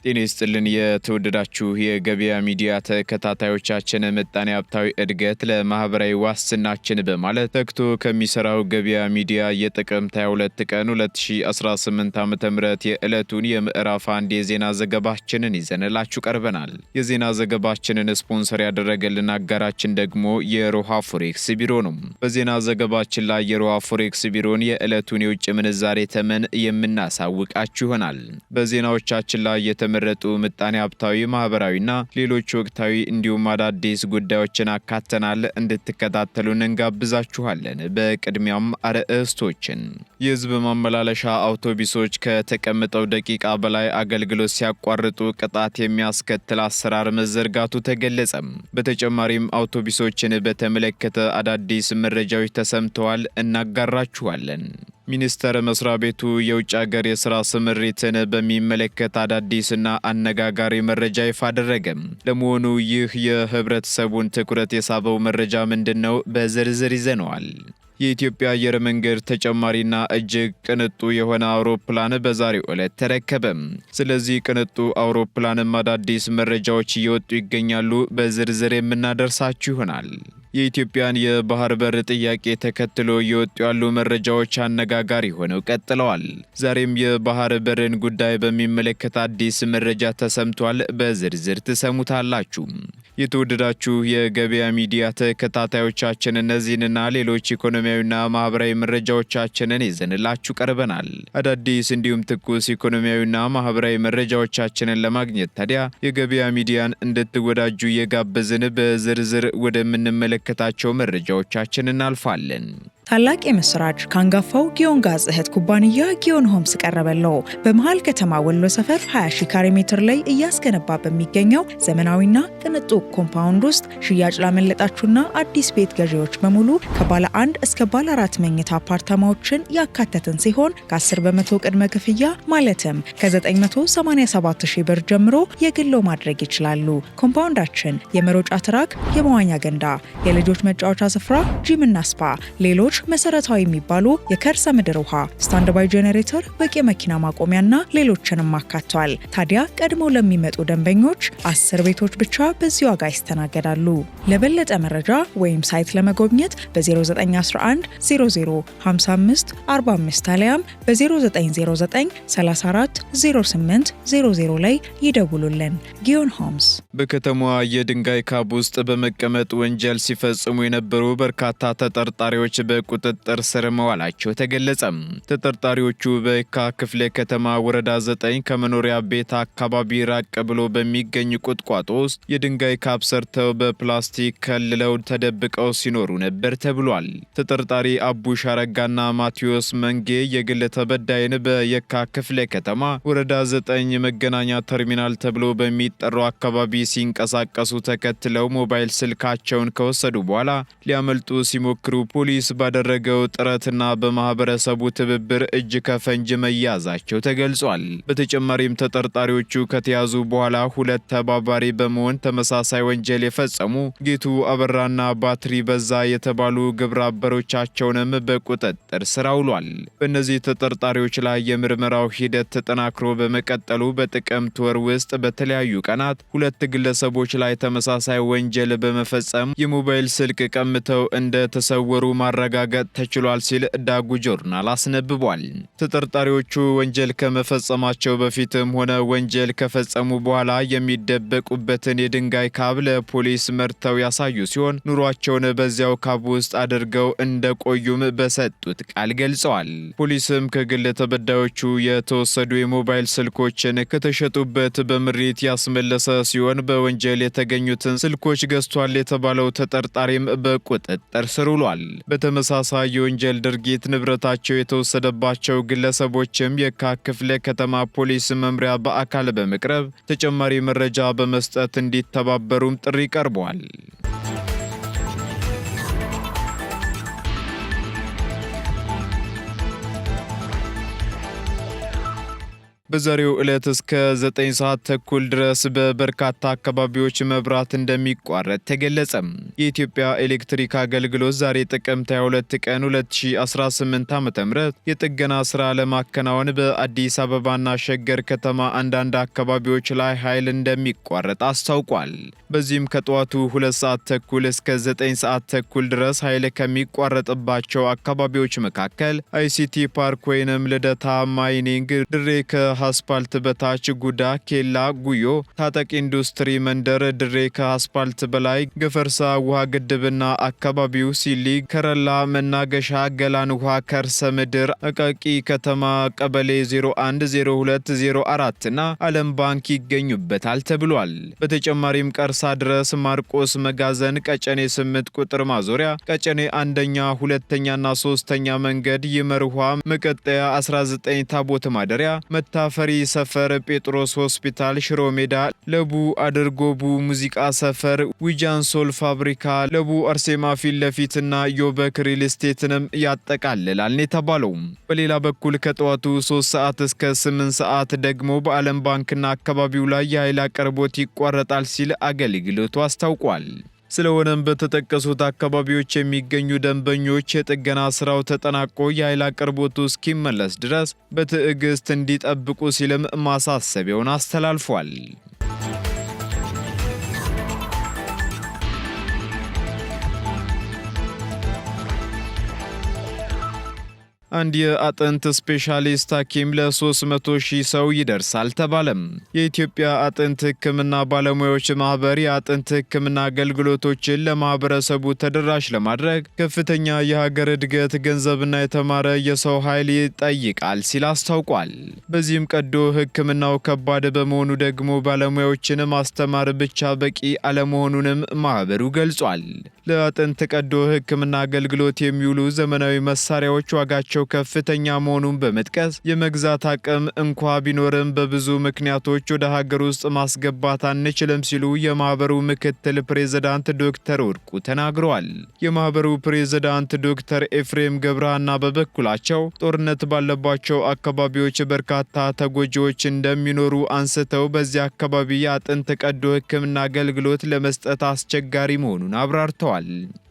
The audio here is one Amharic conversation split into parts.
ጤና ይስጥልን የተወደዳችሁ የገበያ ሚዲያ ተከታታዮቻችን ምጣኔ ሀብታዊ እድገት ለማህበራዊ ዋስትናችን በማለት ተግቶ ከሚሰራው ገበያ ሚዲያ የጥቅምት 22 ቀን 2018 ዓ.ም የዕለቱን የምዕራፍ 1 የዜና ዘገባችንን ይዘንላችሁ ቀርበናል። የዜና ዘገባችንን ስፖንሰር ያደረገልን አጋራችን ደግሞ የሮሃ ፎሬክስ ቢሮ ነው። በዜና ዘገባችን ላይ የሮሃ ፎሬክስ ቢሮን የዕለቱን የውጭ ምንዛሬ ተመን የምናሳውቃችሁ ይሆናል። በዜናዎቻችን ላይ የተመረጡ ምጣኔ ሀብታዊ ማህበራዊና ሌሎች ወቅታዊ እንዲሁም አዳዲስ ጉዳዮችን አካተናል። እንድትከታተሉን እንጋብዛችኋለን። በቅድሚያም አርዕስቶችን። የህዝብ ማመላለሻ አውቶቡሶች ከተቀመጠው ደቂቃ በላይ አገልግሎት ሲያቋርጡ ቅጣት የሚያስከትል አሰራር መዘርጋቱ ተገለጸ። በተጨማሪም አውቶቡሶችን በተመለከተ አዳዲስ መረጃዎች ተሰምተዋል፣ እናጋራችኋለን። ሚኒስቴር መስሪያ ቤቱ የውጭ ሀገር የሥራ ስምሪትን በሚመለከት አዳዲስና አነጋጋሪ መረጃ ይፋ አደረገ። ለመሆኑ ይህ የህብረተሰቡን ትኩረት የሳበው መረጃ ምንድነው? በዝርዝር ይዘነዋል። የኢትዮጵያ አየር መንገድ ተጨማሪና እጅግ ቅንጡ የሆነ አውሮፕላን በዛሬው ዕለት ተረከበ። ስለዚህ ቅንጡ አውሮፕላንም አዳዲስ መረጃዎች እየወጡ ይገኛሉ። በዝርዝር የምናደርሳችሁ ይሆናል። የኢትዮጵያን የባህር በር ጥያቄ ተከትሎ እየወጡ ያሉ መረጃዎች አነጋጋሪ ሆነው ቀጥለዋል። ዛሬም የባህር በርን ጉዳይ በሚመለከት አዲስ መረጃ ተሰምቷል። በዝርዝር ትሰሙታላችሁ። የተወደዳችሁ የገበያ ሚዲያ ተከታታዮቻችን እነዚህንና ሌሎች ኢኮኖሚያዊና ማህበራዊ መረጃዎቻችንን ይዘንላችሁ ቀርበናል። አዳዲስ እንዲሁም ትኩስ ኢኮኖሚያዊና ማህበራዊ መረጃዎቻችንን ለማግኘት ታዲያ የገበያ ሚዲያን እንድትወዳጁ እየጋበዝን በዝርዝር ወደምንመለከታቸው መረጃዎቻችን እናልፋለን። ታላቅ የምስራች ካንጋፋው ጊዮን ጋዝ እህት ኩባንያ ጊዮን ሆምስ ቀረበለው። በመሃል ከተማ ወሎ ሰፈር 20,000 ካሬ ሜትር ላይ እያስገነባ በሚገኘው ዘመናዊና ቅንጡ ኮምፓውንድ ውስጥ ሽያጭ ላመለጣችሁና አዲስ ቤት ገዢዎች በሙሉ ከባለ 1 እስከ ባለ 4 መኝታ አፓርታማዎችን ያካተትን ሲሆን ከ10 በመቶ ቅድመ ክፍያ ማለትም ከ987,000 ብር ጀምሮ የግሎ ማድረግ ይችላሉ። ኮምፓውንዳችን የመሮጫ ትራክ፣ የመዋኛ ገንዳ፣ የልጆች መጫወቻ ስፍራ፣ ጂምና ስፓ፣ ሌሎች መሰረታዊ የሚባሉ የከርሰ ምድር ውሃ፣ ስታንድ ባይ ጄኔሬተር፣ በቂ መኪና ማቆሚያና ሌሎችንም አካቷል። ታዲያ ቀድሞ ለሚመጡ ደንበኞች 10 ቤቶች ብቻ በዚህ ዋጋ ይስተናገዳሉ። ለበለጠ መረጃ ወይም ሳይት ለመጎብኘት በ0911 00 55 45 አሊያም በ0909 34 08 00 ላይ ይደውሉልን። ጊዮን ሆምስ። በከተማዋ የድንጋይ ካብ ውስጥ በመቀመጥ ወንጀል ሲፈጽሙ የነበሩ በርካታ ተጠርጣሪዎች በቁጥጥር ስር መዋላቸው ተገለጸ። ተጠርጣሪዎቹ በየካ ክፍለ ከተማ ወረዳ 9 ከመኖሪያ ቤት አካባቢ ራቅ ብሎ በሚገኝ ቁጥቋጦ ውስጥ የድንጋይ ካብ ሰርተው በፕላስቲክ ከልለው ተደብቀው ሲኖሩ ነበር ተብሏል። ተጠርጣሪ አቡሽ አረጋና ማቴዎስ መንጌ የግል ተበዳይን በየካ ክፍለ ከተማ ወረዳ 9 መገናኛ ተርሚናል ተብሎ በሚጠራው አካባቢ ሲንቀሳቀሱ ተከትለው ሞባይል ስልካቸውን ከወሰዱ በኋላ ሊያመልጡ ሲሞክሩ ፖሊስ ባደረገው ጥረትና በማህበረሰቡ ትብብር እጅ ከፈንጅ መያዛቸው ተገልጿል። በተጨማሪም ተጠርጣሪዎቹ ከተያዙ በኋላ 2 ተባባሪ በመሆን ተመሳሳይ ወንጀል የፈጸሙ ጌቱ አበራና ባትሪ በዛ የተባሉ ግብረ አበሮቻቸውንም በቁጥጥር ስር አውሏል። በእነዚህ ተጠርጣሪዎች ላይ የምርመራው ሂደት ተጠናክሮ በመቀጠሉ በጥቅምት ወር ውስጥ በተለያዩ ቀናት 2 ግለሰቦች ላይ ተመሳሳይ ወንጀል በመፈጸም የሞባይል ስልክ ቀምተው እንደተሰወሩ ማረጋገጥ ተችሏል ሲል ዳጉ ጆርናል አስነብቧል። ተጠርጣሪዎቹ ወንጀል ከመፈጸማቸው በፊትም ሆነ ወንጀል ከፈጸሙ በኋላ የሚደበቁበትን የድንጋይ ካብ ለፖሊስ መርተው ያሳዩ ሲሆን ኑሯቸውን በዚያው ካብ ውስጥ አድርገው እንደቆዩም በሰጡት ቃል ገልጸዋል። ፖሊስም ከግል ተበዳዮቹ የተወሰዱ የሞባይል ስልኮችን ከተሸጡበት በምሪት ያስመለሰ ሲሆን በወንጀል የተገኙትን ስልኮች ገዝቷል የተባለው ተጠርጣሪም በቁጥጥር ስር ውሏል። በተመሳሳይ የወንጀል ድርጊት ንብረታቸው የተወሰደባቸው ግለሰቦችም የካ ክፍለ ከተማ ፖሊስ መምሪያ በአካል በመቅረብ ተጨማሪ መረጃ በመስጠት እንዲተባበሩም ጥሪ ቀርቧል። በዛሬው ዕለት እስከ 9 ሰዓት ተኩል ድረስ በበርካታ አካባቢዎች መብራት እንደሚቋረጥ ተገለጸ። የኢትዮጵያ ኤሌክትሪክ አገልግሎት ዛሬ ጥቅምት 22 ቀን 2018 ዓ.ም የጥገና ስራ ለማከናወን በአዲስ አበባና ሸገር ከተማ አንዳንድ አካባቢዎች ላይ ኃይል እንደሚቋረጥ አስታውቋል። በዚህም ከጠዋቱ 2 ሰዓት ተኩል እስከ 9 ሰዓት ተኩል ድረስ ኃይል ከሚቋረጥባቸው አካባቢዎች መካከል አይሲቲ ፓርክ ወይንም ልደታ ማይኒንግ፣ ድሬ ከአስፓልት በታች ጉዳ፣ ኬላ፣ ጉዮ፣ ታጠቅ ኢንዱስትሪ መንደር፣ ድሬ ከአስፓልት በላይ ገፈርሳ ውሃ ግድብና አካባቢው፣ ሲሊ፣ ከረላ፣ መናገሻ፣ ገላን ውሃ ከርሰ ምድር፣ አቃቂ ከተማ ቀበሌ 01፣ 02፣ 04 እና ዓለም ባንክ ይገኙበታል ተብሏል። በተጨማሪም ቀርሳ ድረስ ማርቆስ መጋዘን፣ ቀጨኔ 8 ቁጥር ማዞሪያ፣ ቀጨኔ አንደኛ፣ ሁለተኛና ሶስተኛ መንገድ፣ ይመርኋ መቀጠያ 19 ታቦት ማደሪያ፣ መታፈሪ ሰፈር፣ ጴጥሮስ ሆስፒታል፣ ሽሮ ሜዳ፣ ለቡ አድርጎቡ ሙዚቃ ሰፈር፣ ዊጃንሶል ፋብሪካ፣ ለቡ አርሴማ ፊት ለፊትና ዮበክ ሪል ስቴትንም ያጠቃልላል የተባለው። በሌላ በኩል ከጠዋቱ 3 ሰዓት እስከ 8 ሰዓት ደግሞ በዓለም ባንክና አካባቢው ላይ የኃይል አቅርቦት ይቋረጣል ሲል አገልግሎቱ አስታውቋል። ስለሆነም በተጠቀሱት አካባቢዎች የሚገኙ ደንበኞች የጥገና ስራው ተጠናቆ የኃይል አቅርቦቱ እስኪመለስ ድረስ በትዕግስት እንዲጠብቁ ሲልም ማሳሰቢያውን አስተላልፏል። አንድ የአጥንት ስፔሻሊስት ሐኪም ለ300,000 ሰው ይደርሳል ተባለም። የኢትዮጵያ አጥንት ሕክምና ባለሙያዎች ማህበር የአጥንት ሕክምና አገልግሎቶችን ለማህበረሰቡ ተደራሽ ለማድረግ ከፍተኛ የሀገር እድገት፣ ገንዘብና የተማረ የሰው ኃይል ይጠይቃል ሲል አስታውቋል። በዚህም ቀዶ ሕክምናው ከባድ በመሆኑ ደግሞ ባለሙያዎችን ማስተማር ብቻ በቂ አለመሆኑንም ማህበሩ ገልጿል። ለአጥንት ቀዶ ሕክምና አገልግሎት የሚውሉ ዘመናዊ መሳሪያዎች ዋጋቸው ከፍተኛ መሆኑን በመጥቀስ የመግዛት አቅም እንኳ ቢኖርም በብዙ ምክንያቶች ወደ ሀገር ውስጥ ማስገባት አንችልም ሲሉ የማህበሩ ምክትል ፕሬዝዳንት ዶክተር ወርቁ ተናግረዋል። የማህበሩ ፕሬዝዳንት ዶክተር ኤፍሬም ገብረሃና በበኩላቸው ጦርነት ባለባቸው አካባቢዎች በርካታ ተጎጂዎች እንደሚኖሩ አንስተው በዚህ አካባቢ የአጥንት ቀዶ ሕክምና አገልግሎት ለመስጠት አስቸጋሪ መሆኑን አብራርተዋል።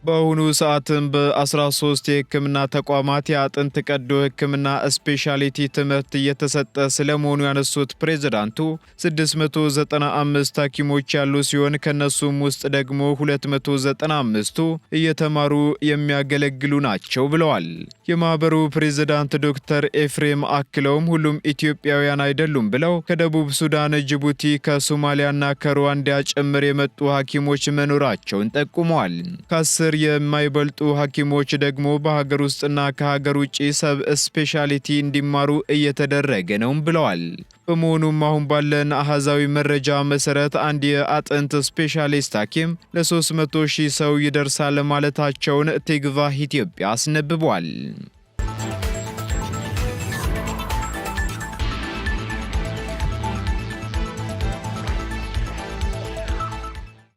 በአሁኑ ሰዓትም በ13 የሕክምና ተቋማት የአጥንት ቀዶ ሕክምና ስፔሻሊቲ ትምህርት እየተሰጠ ስለመሆኑ ያነሱት ፕሬዝዳንቱ 695 ሐኪሞች ያሉ ሲሆን ከነሱም ውስጥ ደግሞ 295ቱ እየተማሩ የሚያገለግሉ ናቸው ብለዋል። የማህበሩ ፕሬዝዳንት ዶክተር ኤፍሬም አክለውም ሁሉም ኢትዮጵያውያን አይደሉም ብለው ከደቡብ ሱዳን፣ ጅቡቲ፣ ከሶማሊያና ከሩዋንዳ ጭምር የመጡ ሐኪሞች መኖራቸውን ጠቁመዋል። ከ10 የማይበልጡ ሐኪሞች ደግሞ በሀገር ውስጥና ከሀገር ውጭ ሰብ ስፔሻሊቲ እንዲማሩ እየተደረገ ነው ብለዋል። በመሆኑም አሁን ባለን አሃዛዊ መረጃ መሰረት አንድ የአጥንት ስፔሻሊስት ሐኪም ለ300,000 ሰው ይደርሳል ማለታቸውን ቲግቫህ ኢትዮጵያ አስነብቧል።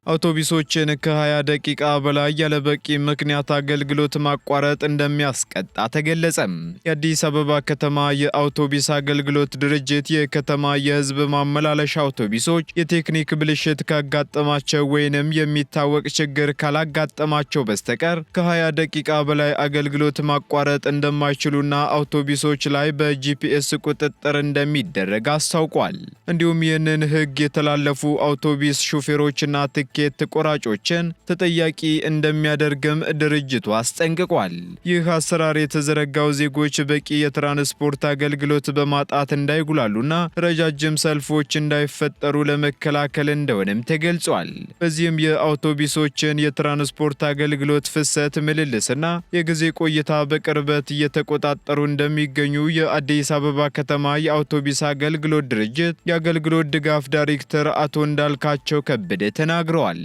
አውቶቡሶችን ከ20 ደቂቃ በላይ ያለበቂ ምክንያት አገልግሎት ማቋረጥ እንደሚያስቀጣ ተገለጸ። የአዲስ አበባ ከተማ የአውቶቡስ አገልግሎት ድርጅት የከተማ የሕዝብ ማመላለሻ አውቶቡሶች የቴክኒክ ብልሽት ካጋጠማቸው ወይንም የሚታወቅ ችግር ካላጋጠማቸው በስተቀር ከ20 ደቂቃ በላይ አገልግሎት ማቋረጥ እንደማይችሉና አውቶቡሶች ላይ በጂፒኤስ ቁጥጥር እንደሚደረግ አስታውቋል። እንዲሁም ይህንን ሕግ የተላለፉ አውቶቡስ ሹፌሮችና ትኬት ቆራጮችን ተጠያቂ እንደሚያደርግም ድርጅቱ አስጠንቅቋል። ይህ አሰራር የተዘረጋው ዜጎች በቂ የትራንስፖርት አገልግሎት በማጣት እንዳይጉላሉና ረጃጅም ሰልፎች እንዳይፈጠሩ ለመከላከል እንደሆነም ተገልጿል። በዚህም የአውቶቡሶችን የትራንስፖርት አገልግሎት ፍሰት፣ ምልልስና የጊዜ ቆይታ በቅርበት እየተቆጣጠሩ እንደሚገኙ የአዲስ አበባ ከተማ የአውቶቡስ አገልግሎት ድርጅት የአገልግሎት ድጋፍ ዳይሬክተር አቶ እንዳልካቸው ከበደ ተናግረዋል። ተናግረዋል።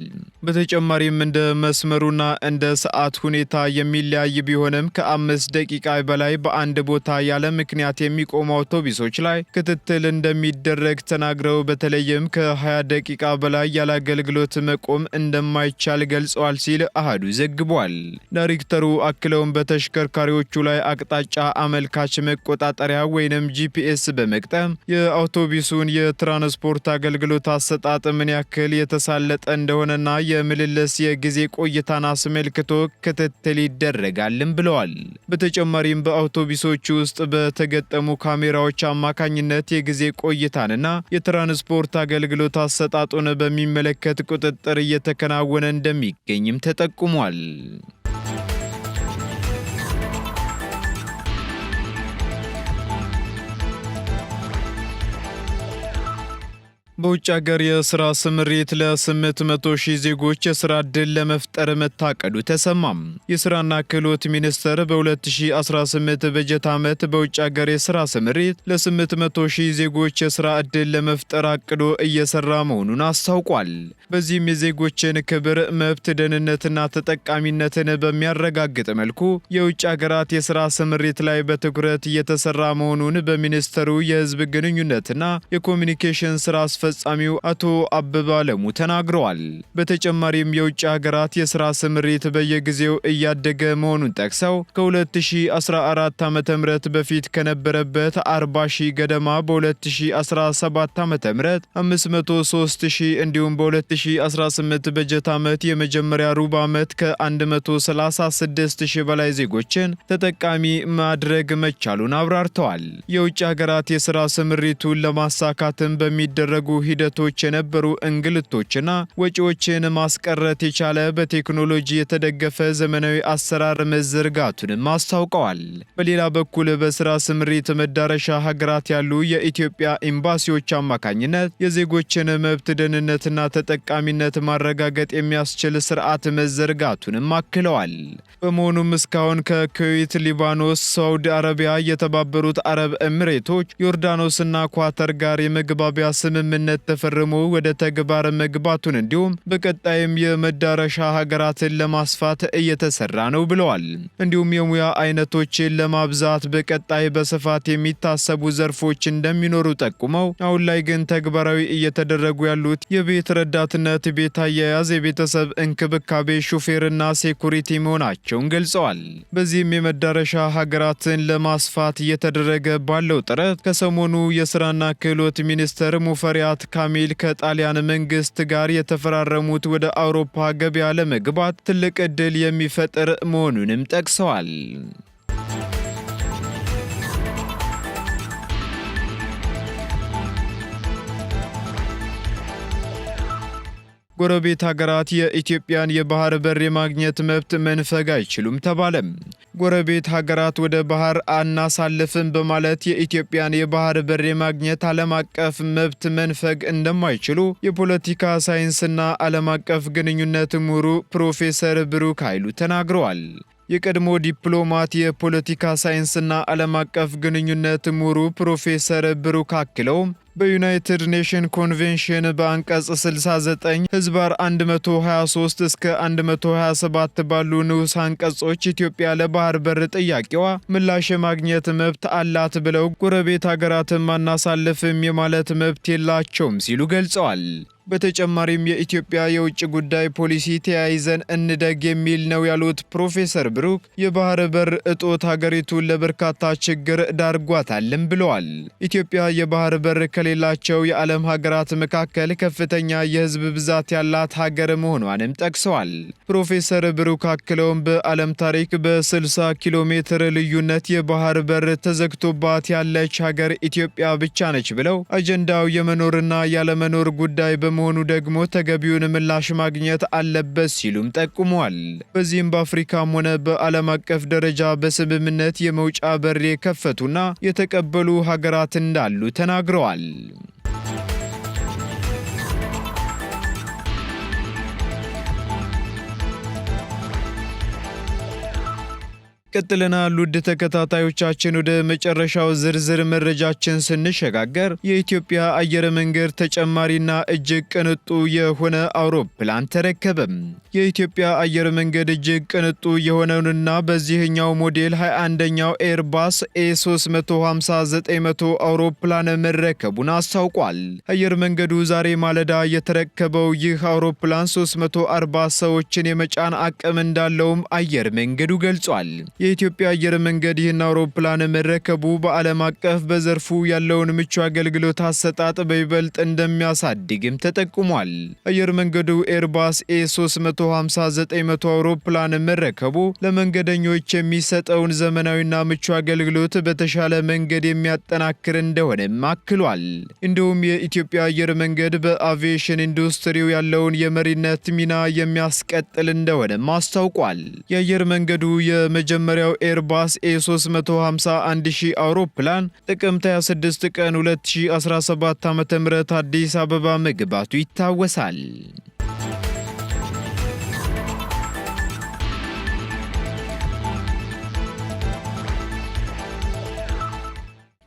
በተጨማሪም እንደ መስመሩና እንደ ሰዓት ሁኔታ የሚለያይ ቢሆንም ከ5 ደቂቃ በላይ በአንድ ቦታ ያለ ምክንያት የሚቆሙ አውቶቡሶች ላይ ክትትል እንደሚደረግ ተናግረው በተለይም ከ20 ደቂቃ በላይ ያለ አገልግሎት መቆም እንደማይቻል ገልጸዋል ሲል አሃዱ ዘግቧል። ዳይሬክተሩ አክለውም በተሽከርካሪዎቹ ላይ አቅጣጫ አመልካች መቆጣጠሪያ ወይንም ጂፒኤስ በመቅጠም የአውቶቡሱን የትራንስፖርት አገልግሎት አሰጣጥ ምን ያክል የተሳለጠ እንደሆነና የምልልስ የጊዜ ቆይታን አስመልክቶ ክትትል ይደረጋልም ብለዋል። በተጨማሪም በአውቶቡሶች ውስጥ በተገጠሙ ካሜራዎች አማካኝነት የጊዜ ቆይታንና የትራንስፖርት አገልግሎት አሰጣጡን በሚመለከት ቁጥጥር እየተከናወነ እንደሚገኝም ተጠቁሟል። በውጭ ሀገር የስራ ስምሪት ለ800 ሺህ ዜጎች የስራ ዕድል ለመፍጠር መታቀዱ ተሰማም። የስራና ክህሎት ሚኒስቴር በ2018 በጀት ዓመት በውጭ ሀገር የስራ ስምሪት ለ800 ሺህ ዜጎች የስራ ዕድል ለመፍጠር አቅዶ እየሰራ መሆኑን አስታውቋል። በዚህም የዜጎችን ክብር፣ መብት፣ ደህንነትና ተጠቃሚነትን በሚያረጋግጥ መልኩ የውጭ ሀገራት የስራ ስምሪት ላይ በትኩረት እየተሰራ መሆኑን በሚኒስቴሩ የህዝብ ግንኙነትና የኮሚኒኬሽን ስራ አስፈጻሚው አቶ አበባ አለሙ ተናግረዋል። በተጨማሪም የውጭ ሀገራት የስራ ስምሪት በየጊዜው እያደገ መሆኑን ጠቅሰው ከ2014 ዓ.ም በፊት ከነበረበት 40 ሺህ ገደማ በ2017 ዓ.ም 503 ሺህ እንዲሁም በ2018 በጀት ዓመት የመጀመሪያ ሩብ ዓመት ከ136 ሺህ በላይ ዜጎችን ተጠቃሚ ማድረግ መቻሉን አብራርተዋል። የውጭ ሀገራት የስራ ስምሪቱን ለማሳካትም በሚደረጉ ሂደቶች የነበሩ እንግልቶችና ወጪዎችን ማስቀረት የቻለ በቴክኖሎጂ የተደገፈ ዘመናዊ አሰራር መዘርጋቱንም አስታውቀዋል። በሌላ በኩል በስራ ስምሪት መዳረሻ ሀገራት ያሉ የኢትዮጵያ ኤምባሲዎች አማካኝነት የዜጎችን መብት፣ ደህንነትና ተጠቃሚነት ማረጋገጥ የሚያስችል ስርዓት መዘርጋቱንም አክለዋል። በመሆኑም እስካሁን ከኩዌት፣ ሊባኖስ፣ ሳውዲ አረቢያ፣ የተባበሩት አረብ ኤሚሬቶች፣ ዮርዳኖስና ኳተር ጋር የመግባቢያ ስምምነት ተፈርሞ ወደ ተግባር መግባቱን እንዲሁም በቀጣይም የመዳረሻ ሀገራትን ለማስፋት እየተሰራ ነው ብለዋል። እንዲሁም የሙያ አይነቶችን ለማብዛት በቀጣይ በስፋት የሚታሰቡ ዘርፎች እንደሚኖሩ ጠቁመው አሁን ላይ ግን ተግባራዊ እየተደረጉ ያሉት የቤት ረዳትነት፣ ቤት አያያዝ፣ የቤተሰብ እንክብካቤ፣ ሹፌርና ሴኩሪቲ መሆናቸውን ገልጸዋል። በዚህም የመዳረሻ ሀገራትን ለማስፋት እየተደረገ ባለው ጥረት ከሰሞኑ የስራና ክህሎት ሚኒስትር ሙፈሪያት ካሚል ከጣሊያን መንግስት ጋር የተፈራረሙት ወደ አውሮፓ ገበያ ለመግባት ትልቅ ዕድል የሚፈጥር መሆኑንም ጠቅሰዋል። ጎረቤት ሀገራት የኢትዮጵያን የባህር በር የማግኘት መብት መንፈግ አይችሉም ተባለም። ጎረቤት ሀገራት ወደ ባህር አናሳልፍም በማለት የኢትዮጵያን የባህር በር የማግኘት ዓለም አቀፍ መብት መንፈግ እንደማይችሉ የፖለቲካ ሳይንስና ዓለም አቀፍ ግንኙነት ምሁሩ ፕሮፌሰር ብሩክ ኃይሉ ተናግረዋል። የቀድሞ ዲፕሎማት የፖለቲካ ሳይንስና ዓለም አቀፍ ግንኙነት ምሁሩ ፕሮፌሰር ብሩክ አክለውም በዩናይትድ ኔሽን ኮንቬንሽን በአንቀጽ 69 ህዝባር 123 እስከ 127 ባሉ ንዑስ አንቀጾች ኢትዮጵያ ለባህር በር ጥያቄዋ ምላሽ የማግኘት መብት አላት ብለው ጎረቤት ሀገራትን ማናሳልፍም የማለት መብት የላቸውም ሲሉ ገልጸዋል። በተጨማሪም የኢትዮጵያ የውጭ ጉዳይ ፖሊሲ ተያይዘን እንደግ የሚል ነው ያሉት ፕሮፌሰር ብሩክ የባህር በር እጦት ሀገሪቱን ለበርካታ ችግር ዳርጓታልም ብለዋል። ኢትዮጵያ የባህር በር ከሌላቸው የዓለም ሀገራት መካከል ከፍተኛ የህዝብ ብዛት ያላት ሀገር መሆኗንም ጠቅሰዋል። ፕሮፌሰር ብሩክ አክለውም በዓለም ታሪክ በ60 ኪሎ ሜትር ልዩነት የባህር በር ተዘግቶባት ያለች ሀገር ኢትዮጵያ ብቻ ነች ብለው አጀንዳው የመኖርና ያለመኖር ጉዳይ በመሆኑ ደግሞ ተገቢውን ምላሽ ማግኘት አለበት ሲሉም ጠቁመዋል። በዚህም በአፍሪካም ሆነ በዓለም አቀፍ ደረጃ በስምምነት የመውጫ በር የከፈቱና የተቀበሉ ሀገራት እንዳሉ ተናግረዋል። ቀጥለናል ውድ ተከታታዮቻችን። ወደ መጨረሻው ዝርዝር መረጃችን ስንሸጋገር የኢትዮጵያ አየር መንገድ ተጨማሪና እጅግ ቅንጡ የሆነ አውሮፕላን ተረከበም። የኢትዮጵያ አየር መንገድ እጅግ ቅንጡ የሆነውንና በዚህኛው ሞዴል 21ኛው ኤርባስ A350-900 አውሮፕላን መረከቡን አስታውቋል። አየር መንገዱ ዛሬ ማለዳ የተረከበው ይህ አውሮፕላን 340 ሰዎችን የመጫን አቅም እንዳለውም አየር መንገዱ ገልጿል። የኢትዮጵያ አየር መንገድ ይህን አውሮፕላን መረከቡ በዓለም አቀፍ በዘርፉ ያለውን ምቹ አገልግሎት አሰጣጥ በይበልጥ እንደሚያሳድግም ተጠቁሟል። አየር መንገዱ ኤርባስ A350-900 አውሮፕላን መረከቡ ለመንገደኞች የሚሰጠውን ዘመናዊና ምቹ አገልግሎት በተሻለ መንገድ የሚያጠናክር እንደሆነም አክሏል። እንዲሁም የኢትዮጵያ አየር መንገድ በአቪዬሽን ኢንዱስትሪው ያለውን የመሪነት ሚና የሚያስቀጥል እንደሆነም አስታውቋል። የአየር መንገዱ የመጀመሪያው ኤርባስ A350-1000 አውሮፕላን ጥቅምት 26 ቀን 2017 ዓ.ም አዲስ አበባ መግባቱ ይታወሳል።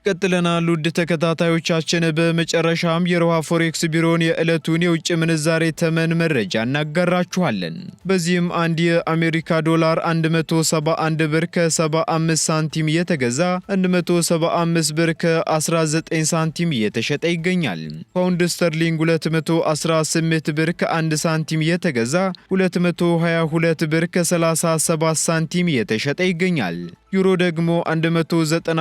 ቀጥለናል ውድ ተከታታዮቻችን። በመጨረሻም የሮሃ ፎሬክስ ቢሮን የዕለቱን የውጭ ምንዛሬ ተመን መረጃ እናጋራችኋለን። በዚህም አንድ የአሜሪካ ዶላር 171 ብር ከ75 ሳንቲም እየተገዛ 175 ብር ከ19 ሳንቲም እየተሸጠ ይገኛል። ፓውንድ ስተርሊንግ 218 ብር ከ1 ሳንቲም እየተገዛ 222 ብር ከ37 ሳንቲም እየተሸጠ ይገኛል። ዩሮ ደግሞ 192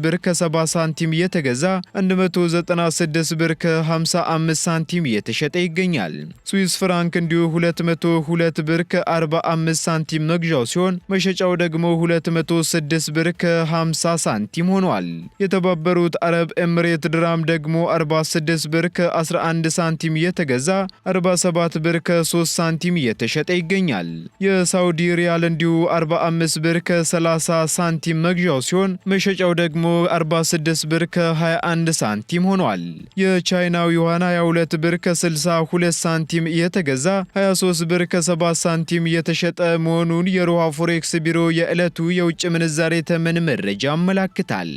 ብር ከ70 ሳንቲም እየተገዛ 196 ብር ከ55 ሳንቲም እየተሸጠ ይገኛል። ስዊስ ፍራንክ እንዲሁ 202 ብር ከ45 ሳንቲም መግዣው ሲሆን መሸጫው ደግሞ 206 ብር ከ50 ሳንቲም ሆኗል። የተባበሩት አረብ ኤምሬት ድራም ደግሞ 46 ብር ከ11 ሳንቲም እየተገዛ 47 ብር ከ3 ሳንቲም እየተሸጠ ይገኛል። የሳውዲ ሪያል እንዲሁ 45 ብር ከ30 ሳንቲም መግዣው ሲሆን መሸጫው ደግሞ 46 ብር ከ21 ሳንቲም ሆኗል። የቻይናው ዩዋን 22 ብር ከ62 ሳንቲም እየተገዛ 23 ብር ከ7 ሳንቲም እየተሸጠ መሆኑን የሮሃ ፎሬክስ ቢሮ የዕለቱ የውጭ ምንዛሬ ተመን መረጃ ያመላክታል።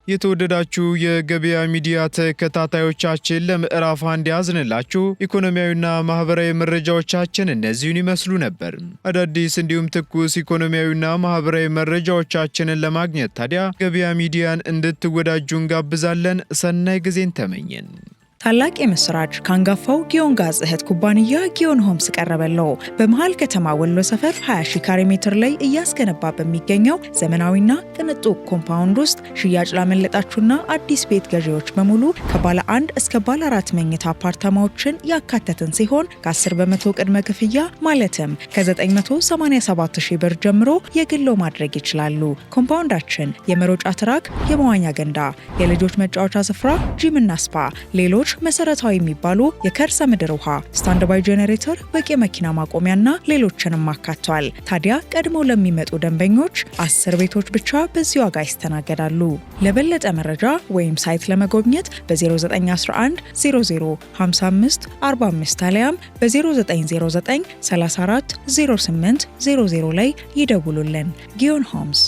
የተወደዳችሁ የገበያ ሚዲያ ተከታታዮቻችን ለምዕራፍ አንድ ያዝንላችሁ ኢኮኖሚያዊና ማህበራዊ መረጃዎቻችን እነዚህን ይመስሉ ነበር። አዳዲስ እንዲሁም ትኩስ ኢኮኖሚያዊና ማህበራዊ መረጃዎቻችንን ለማግኘት ታዲያ ገበያ ሚዲያን እንድትወዳጁ እንጋብዛለን። ሰናይ ጊዜን ተመኘን። ታላቅ የምስራች ካንጋፋው ጊዮን ጋዝ እህት ኩባንያ ጊዮን ሆምስ ቀረበለው። በመሃል ከተማ ወሎ ሰፈር 20 ሺህ ካሬ ሜትር ላይ እያስገነባ በሚገኘው ዘመናዊና ቅንጡ ኮምፓውንድ ውስጥ ሽያጭ ላመለጣችሁና አዲስ ቤት ገዢዎች በሙሉ ከባለ 1 እስከ ባለ 4 መኝታ አፓርታማዎችን ያካተትን ሲሆን ከ10 በመቶ ቅድመ ክፍያ ማለትም ከ987 ሺህ ብር ጀምሮ የግሎ ማድረግ ይችላሉ። ኮምፓውንዳችን የመሮጫ ትራክ፣ የመዋኛ ገንዳ፣ የልጆች መጫወቻ ስፍራ፣ ጂምና ስፓ፣ ሌሎች መሰረታዊ የሚባሉ የከርሰ ምድር ውሃ፣ ስታንድ ባይ ጄኔሬተር፣ በቂ መኪና ማቆሚያና ሌሎችንም አካቷል። ታዲያ ቀድሞ ለሚመጡ ደንበኞች 10 ቤቶች ብቻ በዚህ ዋጋ ይስተናገዳሉ። ለበለጠ መረጃ ወይም ሳይት ለመጎብኘት በ0911 00 55 45 አሊያም በ0909 34 08 00 ላይ ይደውሉልን። ጊዮን ሆምስ